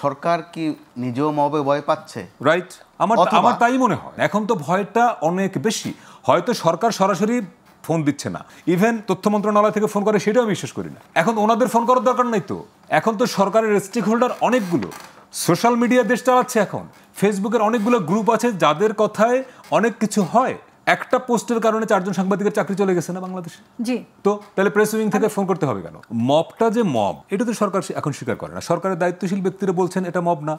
সরকার কি নিজেও মবে ভয় পাচ্ছে? রাইট, আমার তাই মনে হয়। এখন তো ভয়টা অনেক বেশি। হয়তো সরকার সরাসরি ফোন দিচ্ছে না, ইভেন তথ্য মন্ত্রণালয় থেকে ফোন করে, সেটাও আমি বিশ্বাস করি না। এখন ওনাদের ফোন করার দরকার নাই তো। এখন তো সরকারের স্টেক হোল্ডার অনেকগুলো, সোশ্যাল মিডিয়া দেশ চালাচ্ছে। এখন ফেসবুকের অনেকগুলো গ্রুপ আছে যাদের কথায় অনেক কিছু হয়। একটা পোস্টের কারণে 4 জন সাংবাদিকের চাকরি চলে গেছে না বাংলাদেশে? জি। তো তাহলে প্রেস উইং থেকে ফোন করতে হবে কেন? মবটা যে মব, এটা তো সরকার এখন স্বীকার করে না। সরকারের দায়িত্বশীল ব্যক্তিরা বলছেন এটা মব না।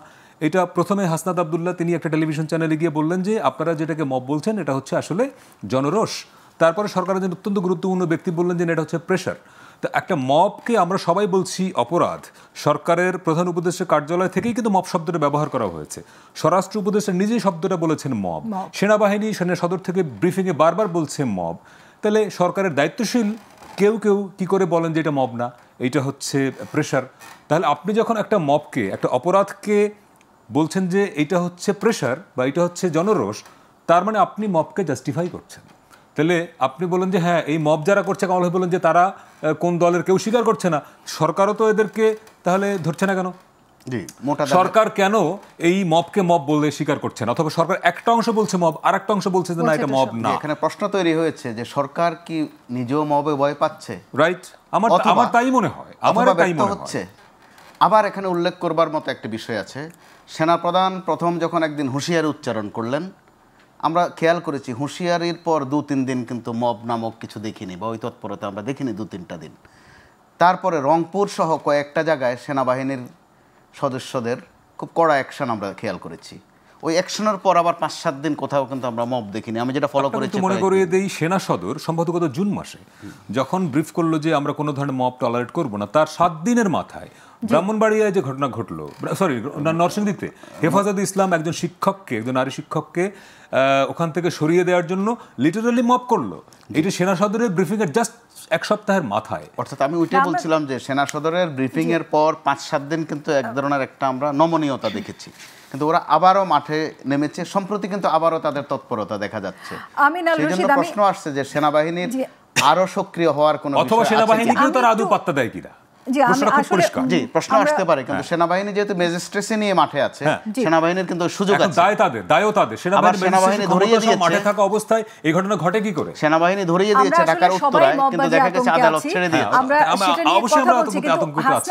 এটা প্রথমে হাসনাত আব্দুল্লাহ তিনি একটা টেলিভিশন চ্যানেলে গিয়ে বললেন যে আপনারা যেটাকে মব বলছেন এটা হচ্ছে আসলে জনরোষ। তারপরে সরকারের যে অত্যন্ত গুরুত্বপূর্ণ ব্যক্তি বললেন যে এটা হচ্ছে প্রেশার। তো একটা মবকে আমরা সবাই বলছি অপরাধ। সরকারের প্রধান উপদেষ্টার কার্যালয় থেকেই কিন্তু মব শব্দটা ব্যবহার করা হয়েছে। স্বরাষ্ট্র উপদেষ্টা নিজেই শব্দটা বলেছেন মব। সেনাবাহিনী সেনা সদর থেকে ব্রিফিংয়ে বারবার বলছে মব। তাহলে সরকারের দায়িত্বশীল কেউ কেউ কি করে বলেন যে এটা মব না, এইটা হচ্ছে প্রেশার? তাহলে আপনি যখন একটা মবকে, একটা অপরাধকে বলছেন যে এটা হচ্ছে প্রেশার বা এটা হচ্ছে জনরোষ, তার মানে আপনি মবকে জাস্টিফাই করছেন। তাহলে আপনি বলেন যে হ্যাঁ এই মব যারা করছে, কামাল ভাই বলেন যে তারা কোন দলের কেউ স্বীকার করছে না, সরকারও তো এদেরকে তাহলে ধরছে না কেন? সরকার কেন এই মবকে মব বলে স্বীকার করছে না? অথবা সরকার একটা অংশ বলছে মব, আর একটা অংশ বলছে যে না এটা মব না। এখানে প্রশ্ন তৈরি হয়েছে যে সরকার কি নিজেও মবে ভয় পাচ্ছে? রাইট, আমার তাই মনে হয়, আমার তাই মনে হচ্ছে। আবার এখানে উল্লেখ করবার মতো একটা বিষয় আছে। সেনাপ্রধান প্রথম যখন একদিন হুঁশিয়ারি উচ্চারণ করলেন, আমরা খেয়াল করেছি হুঁশিয়ারির পর 2-3 দিন কিন্তু মব নামক কিছু দেখিনি, বা ওই তৎপরতা আমরা দেখিনি 2-3টা দিন। তারপরে রংপুর সহ কয়েকটা জায়গায় সেনাবাহিনীর সদস্যদের খুব কড়া অ্যাকশন আমরা খেয়াল করেছি। ওই অ্যাকশনের পর আবার 5-7 দিন কোথাও কিন্তু আমরা মব দেখিনি। আমি যেটা ফলো করেছি, মনে করিয়ে দেই, সেনা সদর সম্ভবত জুন মাসে যখন ব্রিফ করলো যে আমরা কোনো ধরনের মব টলারেট করব না, তার 7 দিনের মাথায় ব্রাহ্মণবাড়িয়ায় যে ঘটনা ঘটলো, সরি নরসিংদীতে, হেফাজতে ইসলাম একজন শিক্ষককে, একজন নারী শিক্ষককে ওখান থেকে সরিয়ে দেওয়ার জন্য লিটারালি মব করলো। এটা সেনা সদরের ব্রিফিং এর জাস্ট 1 সপ্তাহের মাথায়। অর্থাৎ আমি ওইটাই বলছিলাম যে সেনা সদরের ব্রিফিং এর পর 5-7 দিন কিন্তু এক ধরনের একটা আমরা নমনীয়তা দেখেছি, কিন্তু ওরা আবারও মাঠে নেমেছে। সম্প্রতি কিন্তু আবারও তাদের তৎপরতা দেখা যাচ্ছে। সেজন্য প্রশ্ন আসছে যে সেনাবাহিনীর আরো সক্রিয় হওয়ার কোনো, অথবা সেনাবাহিনীকেও তারা আদৌ পাত্তা দেয় কিনা, প্রশ্ন আসতে পারে। কিন্তু সেনাবাহিনী যেহেতু ম্যাজিস্ট্রেসি নিয়ে মাঠে আছে, সেনাবাহিনীর কিন্তু সুযোগ আছে, দায়ও তাদের। সেনাবাহিনী ধরিয়ে দিয়েছে মাঠে থাকা অবস্থায় এই ঘটনা ঘটে কি করে? সেনাবাহিনী ধরিয়ে দিয়েছে ঢাকার উত্তরায়, কিন্তু দেখা গেছে আদালত ছেড়ে দিয়েছে। অবশ্যই আমরা আতঙ্কিত আছি।